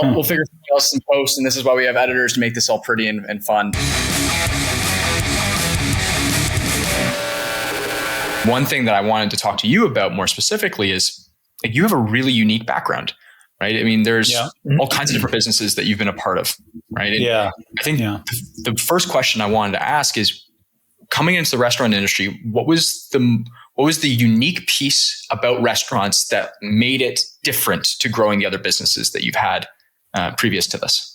Well, we'll figure something else in post, and this is why we have editors to make this all pretty and fun. One thing that I wanted to talk to you about more specifically is like, you have a really unique background, right? I mean, there's all kinds of different businesses that you've been a part of, right? And I think the first question I wanted to ask is, coming into the restaurant industry, what was the unique piece about restaurants that made it different to growing the other businesses that you've had previous to this?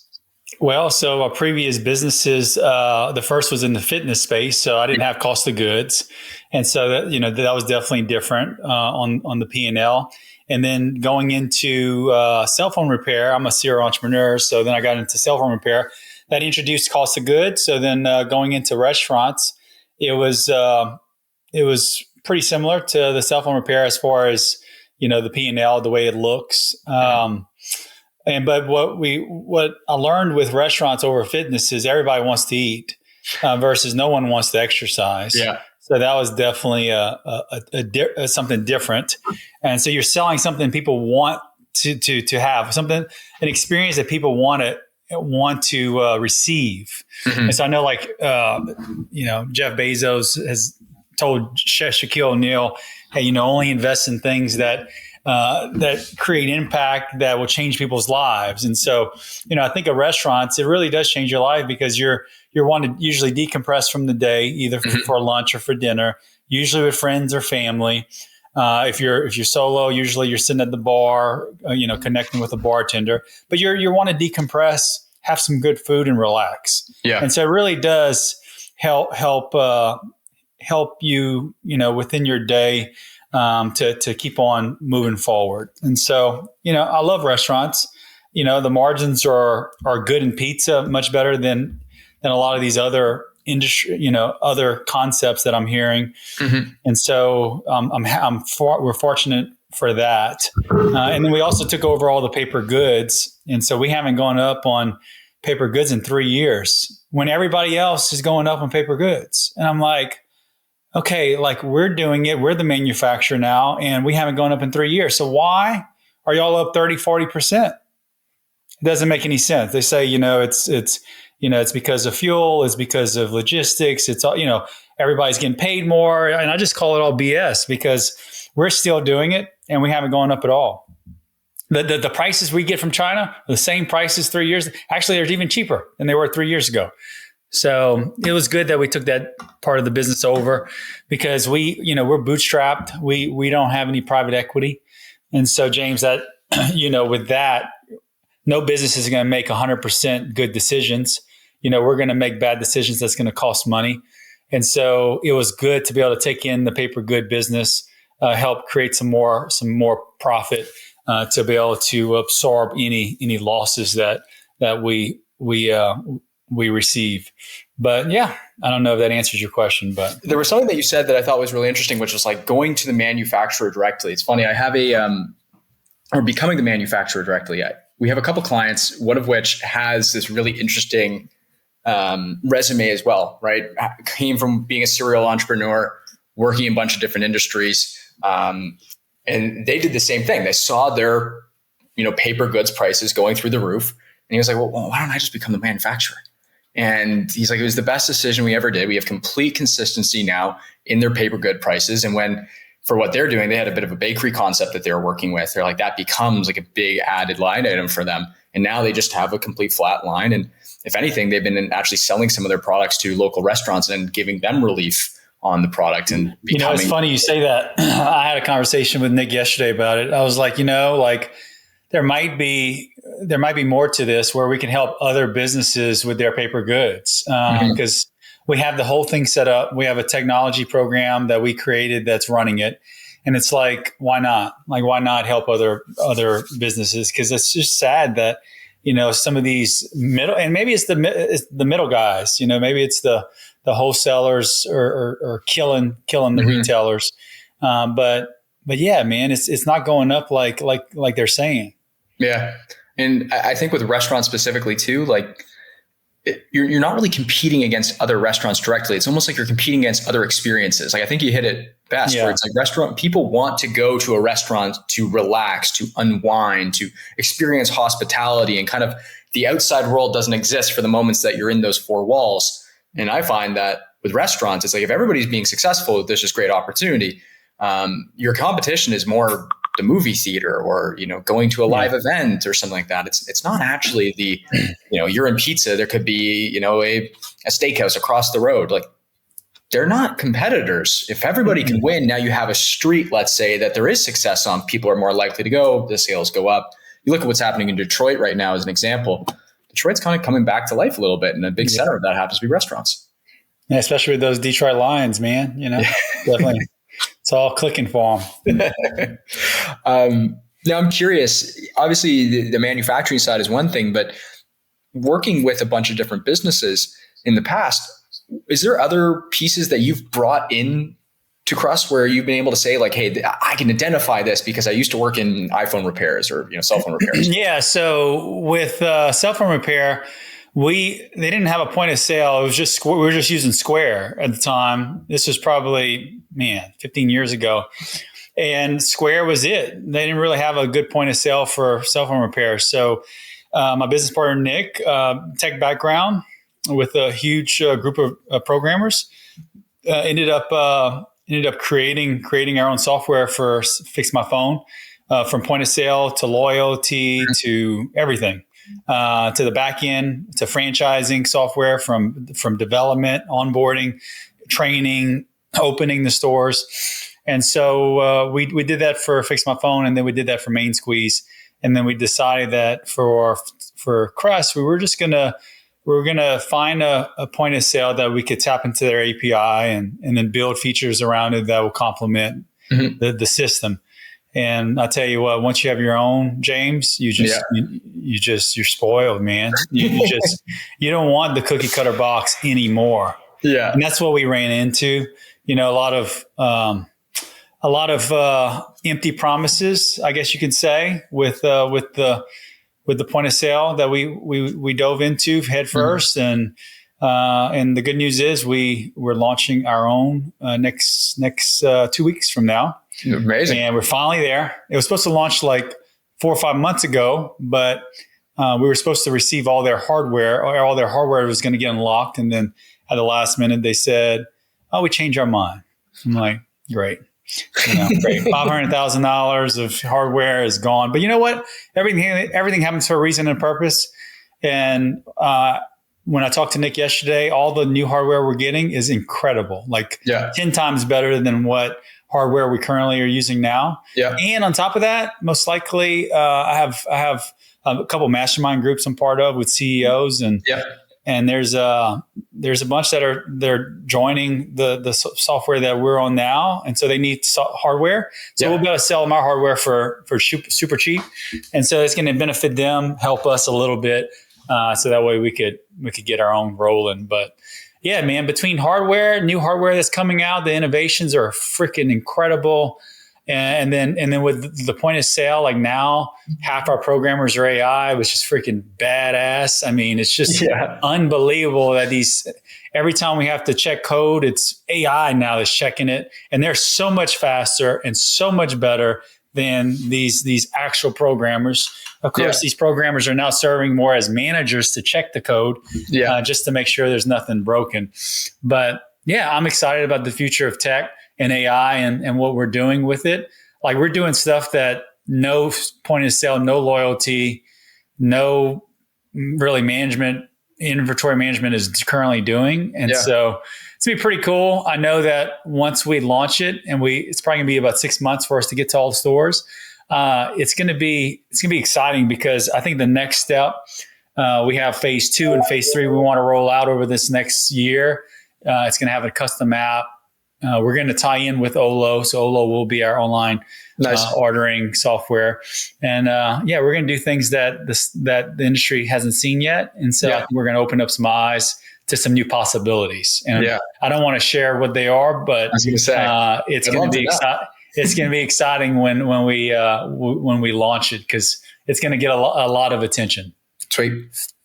Well, so our previous businesses, the first was in the fitness space, so I didn't have cost of goods, and so that was definitely different on the P&L. And then going into cell phone repair, I'm a serial entrepreneur, so then I got into cell phone repair. That introduced cost of goods. So then going into restaurants, it was pretty similar to the cell phone repair as far as the P&L, the way it looks. But what I learned with restaurants over fitness is everybody wants to eat versus no one wants to exercise. Yeah. So that was definitely something different. And so you're selling something people want to have, an experience that people want to receive. Mm-hmm. And so I know Jeff Bezos has told Chef Shaquille O'Neal, hey, only invest in things that create impact that will change people's lives. And so, I think of restaurants, it really does change your life because you're wanting to usually decompress from the day, either for lunch or for dinner, usually with friends or family. If you're solo, usually you're sitting at the bar, connecting with a bartender, but you want to decompress, have some good food and relax. Yeah. And so it really does help you, within your day, to keep on moving forward. And so, I love restaurants. The margins are good in pizza, much better than a lot of these other industry, other concepts that I'm hearing. Mm-hmm. And so we're fortunate for that. And then we also took over all the paper goods. And so we haven't gone up on paper goods in 3 years when everybody else is going up on paper goods. And I'm like, okay, we're doing it. We're the manufacturer now, and we haven't gone up in 3 years. So why are y'all up 30, 40%? It doesn't make any sense. They say, it's because of fuel, it's because of logistics. It's all, everybody's getting paid more. And I just call it all BS because we're still doing it and we haven't gone up at all. The prices we get from China, the same prices 3 years. Actually, they're even cheaper than they were 3 years ago. So it was good that we took that part of the business over because we're bootstrapped. We don't have any private equity. And so, James, that, with that, no business is going to make 100% good decisions. We're going to make bad decisions that's going to cost money. And so it was good to be able to take in the paper good business, help create some more profit, to be able to absorb any losses that we receive. But yeah, I don't know if that answers your question, but there was something that you said that I thought was really interesting, which was going to the manufacturer directly. It's funny. I have or becoming the manufacturer directly. We have a couple clients, one of which has this really interesting resume as well, right? Came from being a serial entrepreneur, working in a bunch of different industries. And they did the same thing. They saw their, paper goods prices going through the roof. And he was like, well, why don't I just become the manufacturer? And he's like, it was the best decision we ever did. We have complete consistency now in their paper good prices. And for what they're doing, they had a bit of a bakery concept that they were working with. They're like, that becomes a big added line item for them. And now they just have a complete flat line. And if anything, they've been actually selling some of their products to local restaurants and giving them relief on the product. And it's funny you say that. I had a conversation with Nick yesterday about it. I was like, there might be more to this where we can help other businesses with their paper goods because we have the whole thing set up. We have a technology program that we created that's running it. And it's like, why not? Why not help other businesses? Because it's just sad that, some of these middle, and maybe it's the middle guys, maybe it's the wholesalers or killing the retailers. But yeah, man, it's not going up like they're saying. Yeah. And I think with restaurants specifically too, you're not really competing against other restaurants directly. It's almost like you're competing against other experiences. I think you hit it best, where it's like restaurant people want to go to a restaurant to relax, to unwind, to experience hospitality, and kind of the outside world doesn't exist for the moments that you're in those four walls. And I find that with restaurants, it's like if everybody's being successful, there's just great opportunity. Your competition is more the movie theater or, going to a live event or something like that. It's not actually the, you're in pizza. There could be, a steakhouse across the road. Like, they're not competitors. If everybody can win, now you have a street, let's say, that there is success on, people are more likely to go, the sales go up. You look at what's happening in Detroit right now as an example. Detroit's kind of coming back to life a little bit, and a big center of that happens to be restaurants. Yeah, especially with those Detroit Lions, man. Definitely. It's all clicking for them. Now, I'm curious. Obviously, the manufacturing side is one thing, but working with a bunch of different businesses in the past, is there other pieces that you've brought in to Crust where you've been able to say, like, hey, I can identify this because I used to work in iPhone repairs or cell phone repairs? Yeah. So with cell phone repair, they didn't have a point of sale. It was just we were just using Square at the time. This was probably 15 years ago, and Square was it. They didn't really have a good point of sale for cell phone repair. So my business partner Nick, tech background, with a huge group of programmers, ended up creating our own software for Fix My Phone, from point of sale to loyalty to everything, to the back end, to franchising software, from development, onboarding, training, opening the stores. And so we did that for Fix My Phone, and then we did that for Main Squeeze. And then we decided that for Crust, we were going to find a point of sale that we could tap into their API and then build features around it that will complement the system. And I tell you what, once you have your own, James, you're spoiled, man. You don't want the cookie cutter box anymore. Yeah. And that's what we ran into, a lot of empty promises, I guess you could say, with the point of sale that we dove into head first. And the good news is we're launching our own next 2 weeks from now. Amazing. And we're finally there. It was supposed to launch like 4 or 5 months ago, but we were supposed to receive all their hardware. All their hardware was going to get unlocked. And then at the last minute, they said, "Oh, we changed our mind." I'm like, great. Great. $500,000 of hardware is gone. But you know what? Everything happens for a reason and purpose. And when I talked to Nick yesterday, all the new hardware we're getting is incredible. Like 10 times better than what hardware we currently are using now. Yeah. And on top of that, most likely, I have a couple of mastermind groups I'm part of with CEOs, and there's a bunch they're joining the software that we're on now, and so they need hardware. So we'll be able to sell them our hardware for super cheap, and so it's going to benefit them, help us a little bit, so that way we could get our own rolling. But yeah, man, between new hardware that's coming out, the innovations are freaking incredible. And then with the point of sale, like now half our programmers are AI, which is freaking badass. I mean, it's just unbelievable that every time we have to check code, it's AI now that's checking it. And they're so much faster and so much better than these actual programmers. Of course, these programmers are now serving more as managers to check the code, just to make sure there's nothing broken. But yeah, I'm excited about the future of tech and AI and what we're doing with it. Like, we're doing stuff that no point of sale, no loyalty, no really inventory management is currently doing. And so it's gonna be pretty cool. I know that once we launch it, and it's probably gonna be about 6 months for us to get to all the stores. It's gonna be exciting, because I think the next step, we have phase 2 and phase 3 we want to roll out over this next year. It's gonna have a custom app. We're going to tie in with Olo. So Olo will be our online ordering software. And we're going to do things that the industry hasn't seen yet. And so I think we're going to open up some eyes to some new possibilities. And I don't want to share what they are, but I was going to say, it's going to be exciting. It's going to be exciting when we launch it, because it's going to get a lot of attention. Sweet.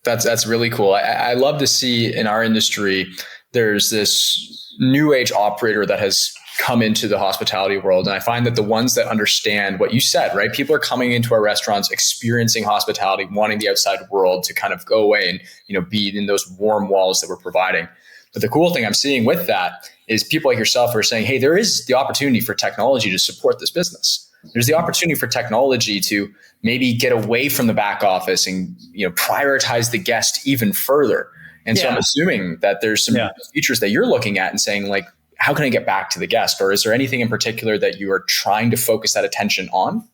That's really cool. I love to see in our industry, there's this new age operator that has come into the hospitality world. And I find that the ones that understand what you said, right? People are coming into our restaurants, experiencing hospitality, wanting the outside world to kind of go away and, be in those warm walls that we're providing. But the cool thing I'm seeing with that is people like yourself are saying, hey, there is the opportunity for technology to support this business. There's the opportunity for technology to maybe get away from the back office and, prioritize the guest even further. And so I'm assuming that there's some features that you're looking at and saying, like, how can I get back to the guest? Or is there anything in particular that you are trying to focus that attention on?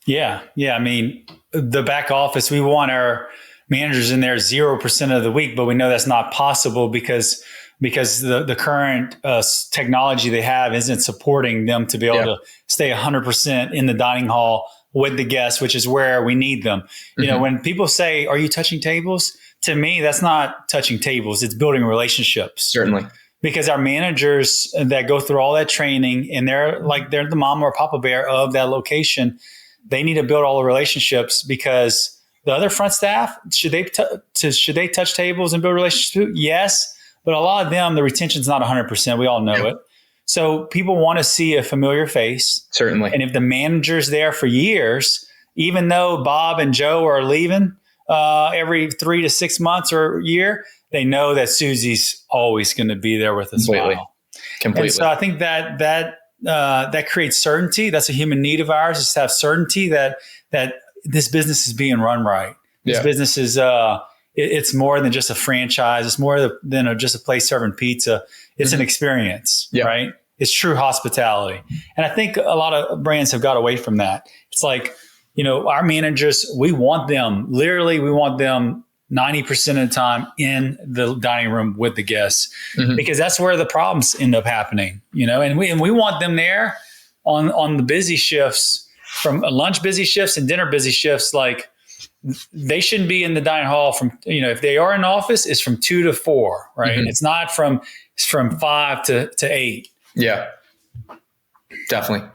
Yeah. I mean, the back office, we want our managers in there 0% of the week, but we know that's not possible because the current technology they have isn't supporting them to be able to stay 100% in the dining hall with the guests, which is where we need them. When people say, are you touching tables? To me, that's not touching tables. It's building relationships. Certainly. Because our managers that go through all that training and they're the mama or papa bear of that location, they need to build all the relationships because the other front staff, should they touch tables and build relationships? Yes. But a lot of them, the retention's not 100%. We all know it. So people want to see a familiar face. Certainly. And if the manager's there for years, even though Bob and Joe are leaving every 3 to 6 months or a year, they know that Susie's always going to be there with a smile. Completely. And so I think that creates certainty. That's a human need of ours, is to have certainty that this business is being run right. This business is it's more than just a franchise. It's more than just a place serving pizza. It's an experience, right? It's true hospitality. And I think a lot of brands have got away from that. It's like, our managers, we want them 90% of the time in the dining room with the guests, because that's where the problems end up happening, and we want them there on the busy shifts, from lunch busy shifts and dinner busy shifts. Like, they shouldn't be in the dining hall from, if they are in office, it's from 2 to 4, right? It's not from 5 to 8. Yeah, definitely.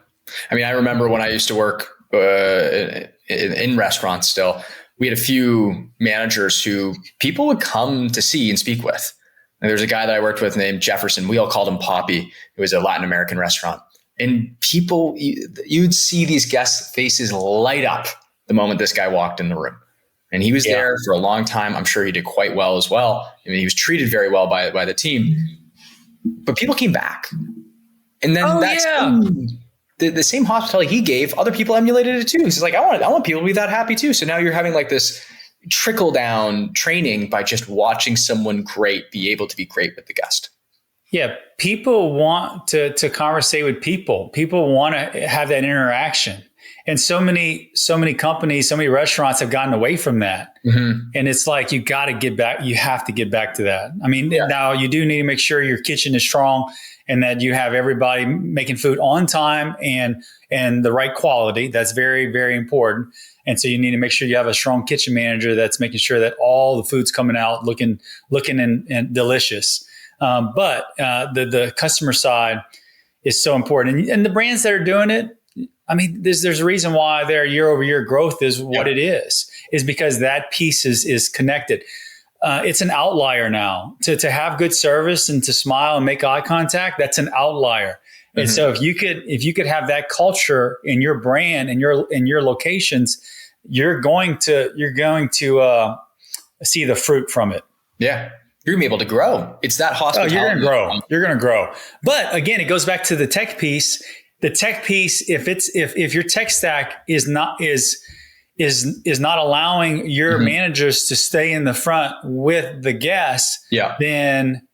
I mean, I remember when I used to work in restaurants still, we had a few managers who people would come to see and speak with. And there's a guy that I worked with named Jefferson. We all called him Poppy. It was a Latin American restaurant. And people, you'd see these guests' faces light up the moment this guy walked in the room. And he was there for a long time. I'm sure he did quite well as well. I mean, he was treated very well by the team. But people came back. And then the same hospitality he gave, other people emulated it too. He's like, I want people to be that happy too. So now you're having like this trickle down training by just watching someone great be able to be great with the guest. Yeah. People want to conversate with people. People want to have that interaction. And so many companies, so many restaurants have gotten away from that. And it's like, you got to get back. You have to get back to that. I mean, now you do need to make sure your kitchen is strong and that you have everybody making food on time and the right quality. That's very, very important. And so you need to make sure you have a strong kitchen manager that's making sure that all the food's coming out looking and delicious. But the customer side is so important. And the brands that are doing it, I mean, there's a reason why their year-over-year growth is what it is because that piece is connected. It's an outlier now. To have good service and to smile and make eye contact, that's an outlier. And so if you could have that culture in your brand and your locations, you're going to see the fruit from it. Yeah. You're gonna be able to grow. It's that hospitality. You're gonna grow. But again, it goes back to the tech piece. The tech piece, if your tech stack is not allowing your managers to stay in the front with the guests, then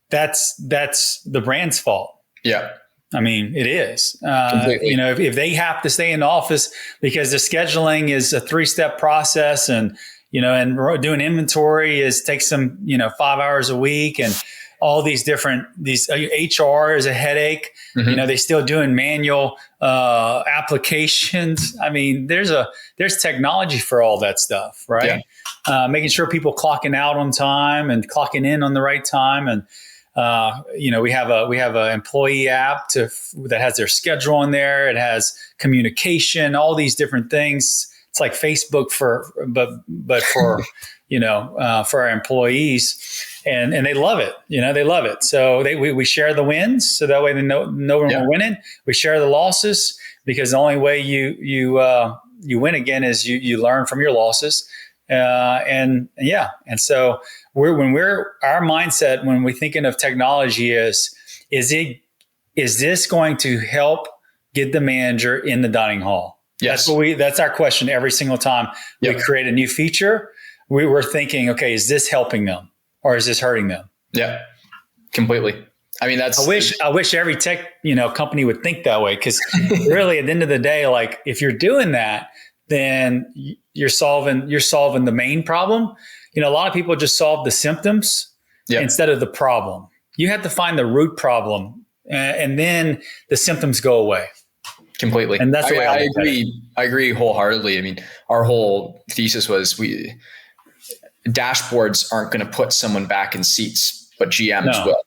that's the brand's fault. Yeah. I mean, it is. If they have to stay in the office because the scheduling is a 3-step process and doing inventory takes them, 5 hours a week and all these HR is a headache. They're still doing manual applications. I mean, there's technology for all that stuff, right? Yeah. Making sure people clocking out on time and clocking in on the right time. And, we have a employee app that has their schedule in there. It has communication, all these different things. It's like Facebook but for, for our employees. and they love it. They love it. So we share the wins, so that way they know when we're winning. We share the losses, because the only way you win again is you learn from your losses. And so our mindset when we're thinking of technology is this going to help get the manager in the dining hall? Yes. That's our question every single time we create a new feature. We were thinking, okay, is this helping them or is this hurting them? Yeah, completely. I mean, I wish every tech, company would think that way, because really at the end of the day, like if you're doing that, then you're solving the main problem. A lot of people just solve the symptoms instead of the problem. You have to find the root problem, and then the symptoms go away. Completely. And that's the way I agree. I agree wholeheartedly. I mean, our whole thesis was dashboards aren't going to put someone back in seats, but GMs will.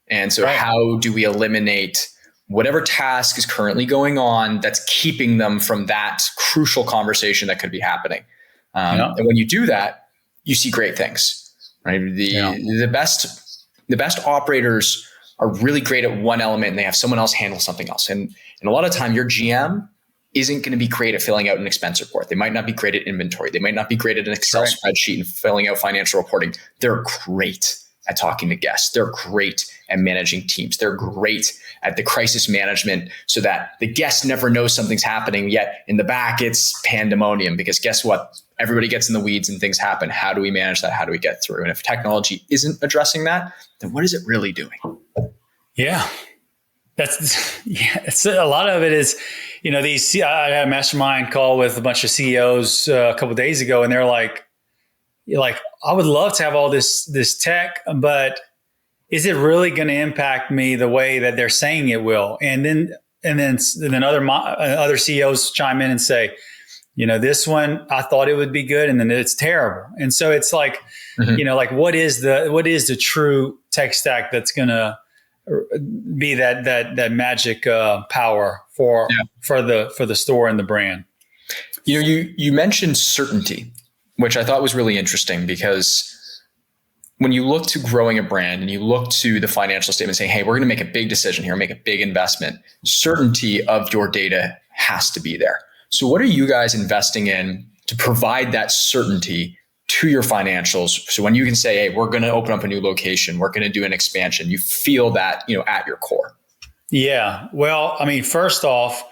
And so how do we eliminate whatever task is currently going on that's keeping them from that crucial conversation that could be happening? And when you do that, you see great things, right? The best operators are really great at one element, and they have someone else handle something else. And a lot of time your GM isn't going to be great at filling out an expense report. They might not be great at inventory. They might not be great at an Excel spreadsheet and filling out financial reporting. They're great at talking to guests. They're great at managing teams. They're great at the crisis management, so that the guest never knows something's happening, yet in the back it's pandemonium, because guess what? Everybody gets in the weeds and things happen. How do we manage that? How do we get through? And if technology isn't addressing that, then what is it really doing? Yeah. It's a lot of it is, I had a mastermind call with a bunch of CEOs a couple of days ago, and they're like, I would love to have all this tech, but is it really going to impact me the way that they're saying it will? And then other CEOs chime in and say, this one, I thought it would be good, and then it's terrible. And so it's like, what is the true tech stack that's going to be that magic power for the store and the brand? You mentioned certainty, which I thought was really interesting, because when you look to growing a brand and you look to the financial statement saying, hey, we're going to make a big decision here, make a big investment, certainty of your data has to be there. So what are you guys investing in to provide that certainty to your financials? So when you can say, hey, we're going to open up a new location, we're going to do an expansion, you feel that, at your core. Yeah. Well, I mean, first off,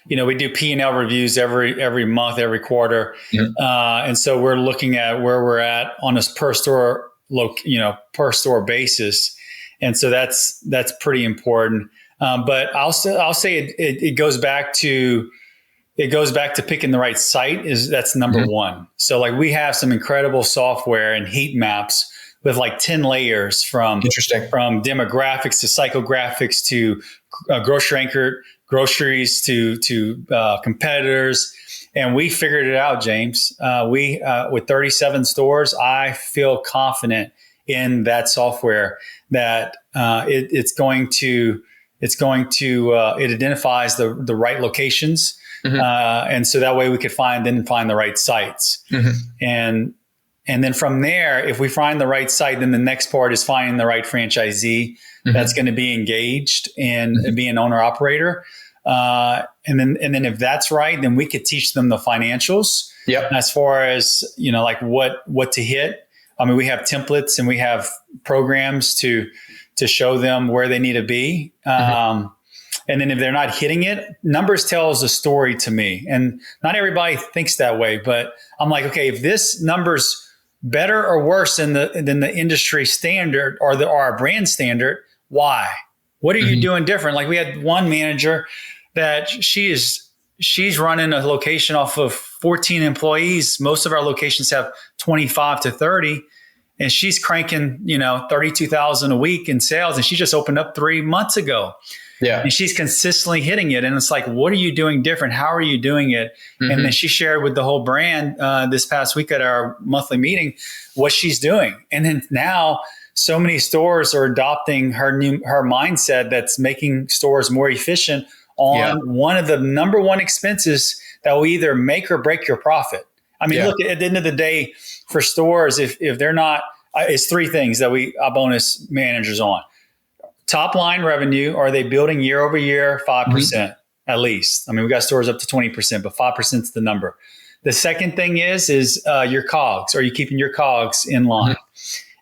we do P&L reviews every month, every quarter. Mm-hmm. And so we're looking at where we're at on a per store basis. And so that's pretty important. But I'll say it goes back to picking the right site. That's number one. So like we have some incredible software and heat maps with like 10 layers from demographics to psychographics to groceries to competitors. And we figured it out, James. We with 37 stores, I feel confident in that software that it identifies the right locations. Mm-hmm. And so that way we could find the right sites. Mm-hmm. And then from there, if we find the right site, then the next part is finding the right franchisee that's going to be engaged and be an owner operator. And then if that's right, then we could teach them the financials. Yep. As far as, like what to hit. I mean, we have templates and we have programs to show them where they need to be. And then if they're not hitting it, numbers tells a story to me. And not everybody thinks that way, but I'm like, okay, if this number's better or worse than the industry standard or our brand standard, why? What are you doing different? Like we had one manager that she's running a location off of 14 employees. Most of our locations have 25 to 30, and she's cranking, $32,000 a week in sales, and she just opened up 3 months ago. Yeah. And she's consistently hitting it. And it's like, what are you doing different? How are you doing it? And then she shared with the whole brand this past week at our monthly meeting what she's doing. And then now so many stores are adopting her mindset that's making stores more efficient on one of the number one expenses that will either make or break your profit. I mean, look, at the end of the day, for stores, if they're not it's three things that I bonus managers on. Top line revenue. Are they building year over year 5% at least? I mean, we got stores up to 20%, but 5% is the number. The second thing is your COGS. Are you keeping your COGS in line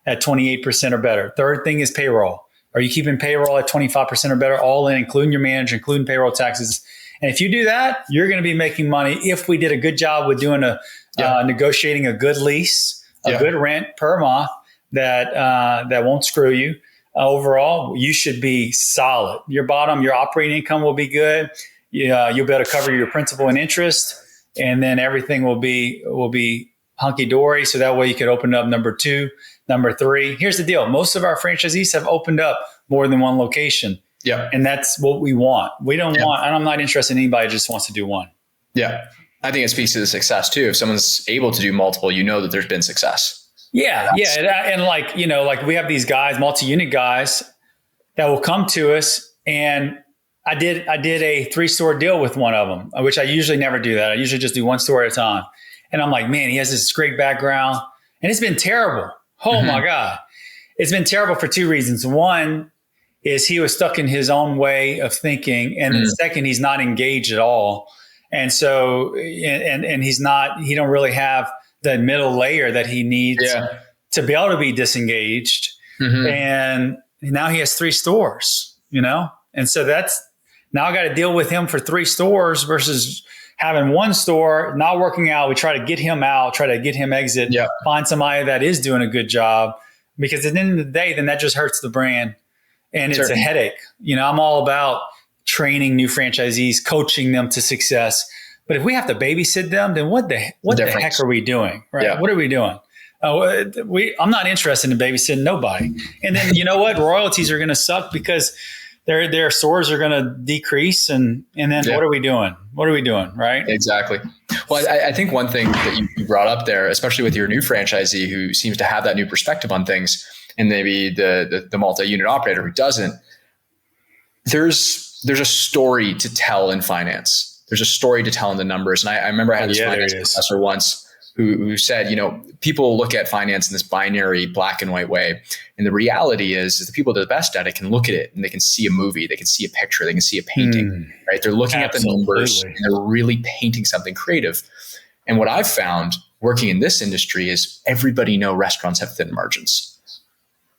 at 28% or better? Third thing is payroll. Are you keeping payroll at 25% or better, all in, including your manager, including payroll taxes? And if you do that, you're going to be making money. If we did a good job with doing negotiating a good lease, a good rent per month that won't screw you. Overall, you should be solid. Your operating income will be good. You'll be able to cover your principal and interest, and then everything will be hunky dory. So that way you could open up number 2, number 3. Here's the deal: most of our franchisees have opened up more than one location. Yeah, and that's what we want. We don't want, and I'm not interested in anybody who just wants to do one. Yeah, I think it speaks to the success too. If someone's able to do multiple, that there's been success. Yeah. And like we have these guys, multi-unit guys that will come to us, and I did a 3-store deal with one of them, which I usually never do that. I usually just do 1 store at a time. And I'm like, man, he has this great background, and it's been terrible. Oh my God. It's been terrible for 2 reasons. One is he was stuck in his own way of thinking. And then second, he's not engaged at all. And so, and he don't really have the middle layer that he needs to be able to be disengaged. And now he has 3 stores, and so now I got to deal with him for 3 stores versus having 1 store not working out. We try to get him out, try to get him exit, find somebody that is doing a good job, because at the end of the day, then that just hurts the brand, and it's a headache. I'm all about training new franchisees, coaching them to success. But if we have to babysit them, then what the heck are we doing? Right? Yeah. What are we doing? I'm not interested in babysitting nobody. And then you know what? Royalties are going to suck because their stores are going to decrease. And then what are we doing? What are we doing? Right? Exactly. Well, I think one thing that you brought up there, especially with your new franchisee who seems to have that new perspective on things, and maybe the multi-unit operator who doesn't, there's a story to tell in finance. There's a story to tell in the numbers. And I remember I had this finance professor once who said, people look at finance in this binary black and white way. And the reality is the people that are the best at it can look at it and they can see a movie, they can see a picture, they can see a painting, right? They're looking at the numbers and they're really painting something creative. And what I've found working in this industry is everybody knows restaurants have thin margins.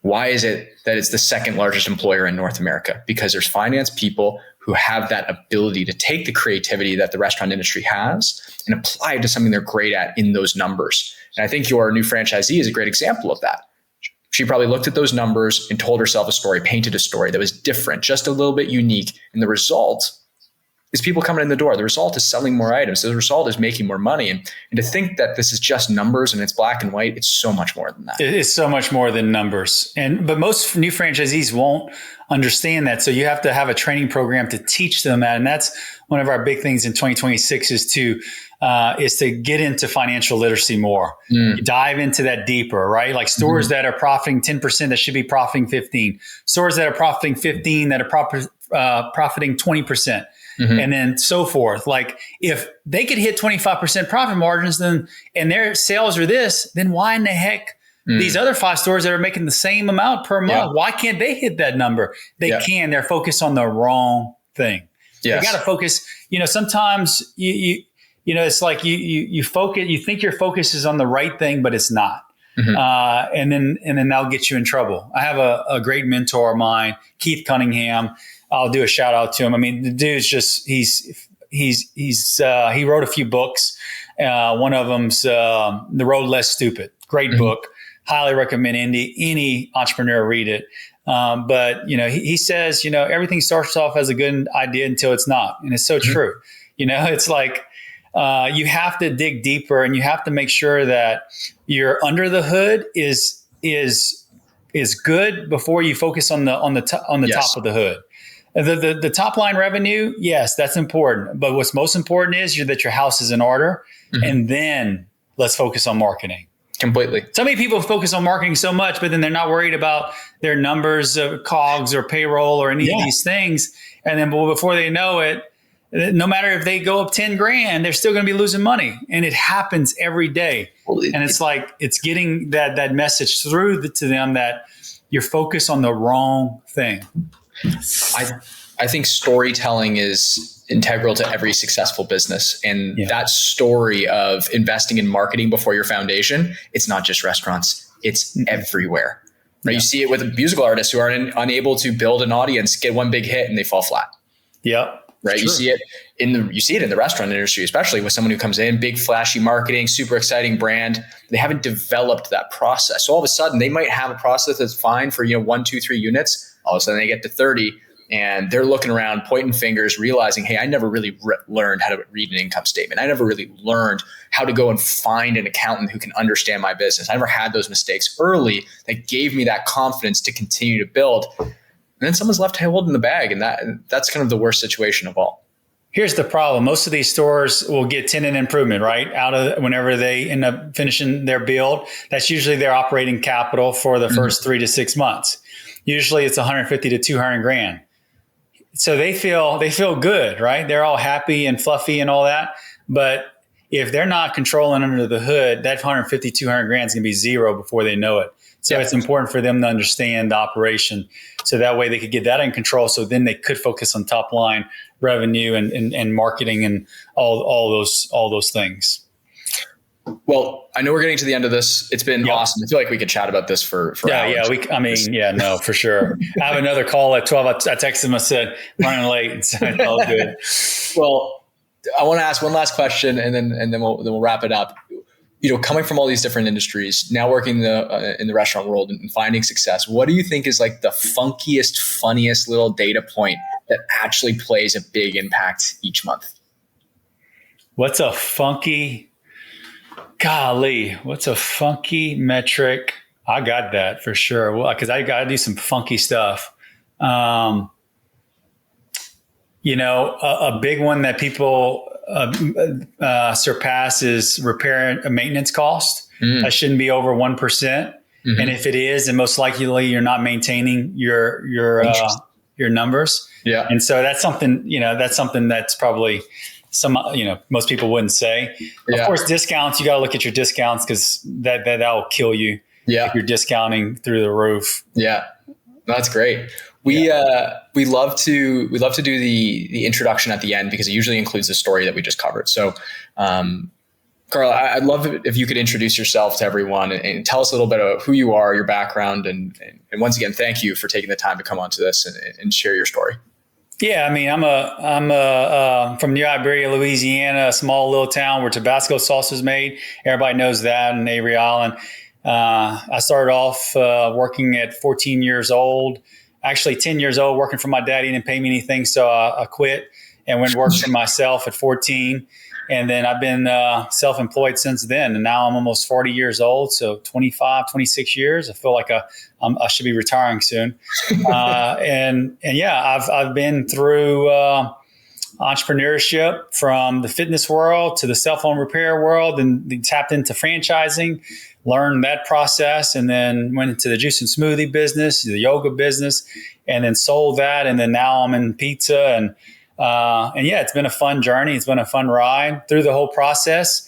Why is it that it's the second largest employer in North America? Because there's finance people who have that ability to take the creativity that the restaurant industry has and apply it to something they're great at in those numbers. And I think your new franchisee is a great example of that. She probably looked at those numbers and told herself a story, painted a story that was different, just a little bit unique. And the result is people coming in the door. The result is selling more items. The result is making more money. And to think that this is just numbers and it's black and white, it's so much more than that. It's so much more than numbers. But most new franchisees won't understand that. So you have to have a training program to teach them that. And that's one of our big things in 2026 is to get into financial literacy more. Dive into that deeper, right? Like stores that are profiting 10% that should be profiting 15. Stores that are profiting 15 that are profiting 20%. And then so forth. Like if they could hit 25% profit margins, then and their sales are this, then why in the heck these other 5 stores that are making the same amount per month, why can't they hit that number? They can. They're focused on the wrong thing. Yes. You got to focus. Sometimes it's like you focus. You think your focus is on the right thing, but it's not. And then that'll get you in trouble. I have a great mentor of mine, Keith Cunningham. I'll do a shout out to him. I mean, the dude's just, he wrote a few books. One of them's The Road Less Stupid. Great book. Highly recommend any entrepreneur read it. But he says, everything starts off as a good idea until it's not. And it's so true. It's like, you have to dig deeper and you have to make sure that your under the hood is good before you focus on the top of the hood. The top line revenue, yes, that's important. But what's most important is that your house is in order. And then let's focus on marketing. Completely. So many people focus on marketing so much, but then they're not worried about their numbers of COGS or payroll or any of these things. And then before they know it, no matter if they go up 10 grand, they're still going to be losing money. And it happens every day. And it's like, it's getting that message through to them that you're focused on the wrong thing. I think storytelling is integral to every successful business. And that story of investing in marketing before your foundation, it's not just restaurants, it's everywhere. Right? You see it with musical artists who are unable to build an audience, get one big hit, and they fall flat. Yep. Right. You see it in the restaurant industry, especially with someone who comes in, big flashy marketing, super exciting brand. They haven't developed that process. So all of a sudden they might have a process that's fine for, 1, 2, 3 units. All of a sudden they get to 30 and they're looking around, pointing fingers, realizing, hey, I never really learned how to read an income statement. I never really learned how to go and find an accountant who can understand my business. I never had those mistakes early that gave me that confidence to continue to build. And then someone's left holding the bag, and that's kind of the worst situation of all. Here's the problem. Most of these stores will get tenant improvement, right? Out of whenever they end up finishing their build. That's usually their operating capital for the first 3 to 6 months. Usually it's 150 to 200 grand. So they feel good, right? They're all happy and fluffy and all that. But if they're not controlling under the hood, that 150, 200 grand is going to be zero before they know it. So it's important for them to understand the operation. So that way they could get that in control. So then they could focus on top line revenue and marketing and all those things. Well, I know we're getting to the end of this. It's been awesome. I feel like we could chat about this for hours. No, for sure. I have another call at 12. I texted him. I said, running late. And so it's all good. Well, I want to ask one last question and then we'll wrap it up. Coming from all these different industries, now working in the restaurant world and finding success, what do you think is like the funkiest, funniest little data point that actually plays a big impact each month? What's a funky metric? I got that for sure. Well, because I got to do some funky stuff. A big one that people surpass is repair and maintenance cost. That shouldn't be over 1%. And if it is, then most likely you're not maintaining your numbers. Yeah. And so that's something that's probably most people wouldn't say. Of course, discounts, you got to look at your discounts because that'll kill you. Yeah. If you're discounting through the roof. Yeah. That's great. We love to do the introduction at the end because it usually includes the story that we just covered. So, Carl, I'd love it if you could introduce yourself to everyone and tell us a little bit of who you are, your background, and once again, thank you for taking the time to come onto this and share your story. Yeah, I mean, I'm from New Iberia, Louisiana, a small little town where Tabasco sauce is made. Everybody knows that in Avery Island. I started off working at 14 years old. Actually 10 years old, working for my daddy. He didn't pay me anything, so I quit and went and worked for myself at 14. And then I've been self-employed since then. And now I'm almost 40 years old, so 25, 26 years. I feel like I should be retiring soon. I've been through entrepreneurship from the fitness world to the cell phone repair world, and tapped into franchising, learned that process, and then went into the juice and smoothie business, the yoga business, and then sold that. And then now I'm in pizza, and it's been a fun journey. It's been a fun ride through the whole process.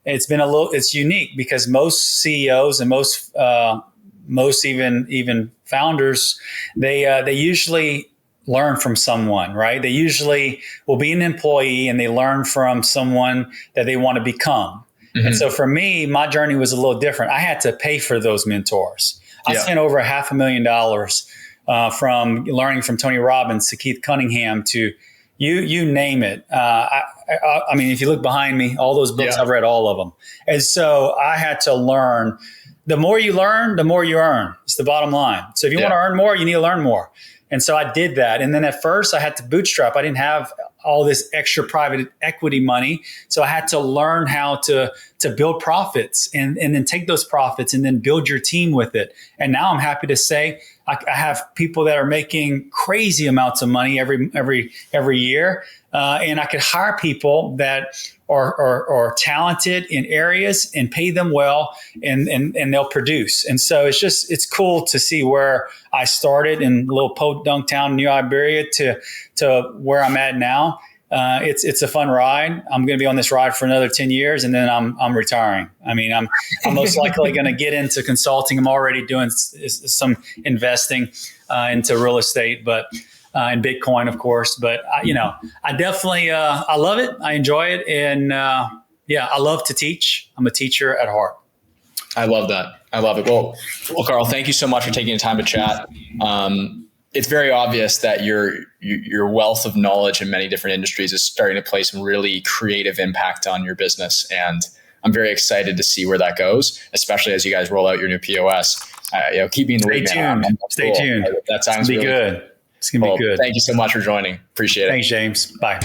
It's unique because most CEOs and most even founders, they usually learn from someone, right? They usually will be an employee and they learn from someone that they want to become. Mm-hmm. And so for me, my journey was a little different. I had to pay for those mentors. I spent over $500,000 from learning from Tony Robbins to Keith Cunningham to you name it. I mean, if you look behind me, all those books, I've read all of them. And so I had to learn. The more you learn, the more you earn. It's the bottom line. So if you want to earn more, you need to learn more. And so I did that. And then at first I had to bootstrap. I didn't have all this extra private equity money. So I had to learn how to build profits and then take those profits and then build your team with it. And now I'm happy to say I have people that are making crazy amounts of money every year. And I could hire people that are talented in areas and pay them well and they'll produce. And so it's cool to see where I started in a little podunk town, New Iberia, to where I'm at now. it's a fun ride. I'm going to be on this ride for another 10 years, and then I'm retiring. I mean, I'm most likely going to get into consulting. I'm already doing some investing into real estate, but and Bitcoin, of course. But I definitely I love it. I enjoy it, and I love to teach. I'm a teacher at heart. I love that. I love it. Well, Carl, thank you so much for taking the time to chat. It's very obvious that your wealth of knowledge in many different industries is starting to play some really creative impact on your business. And I'm very excited to see where that goes, especially as you guys roll out your new POS. Keep me in the lead. Stay tuned. That sounds really good. It's going to be good. Thank you so much for joining. Appreciate it. Thanks, James. Bye.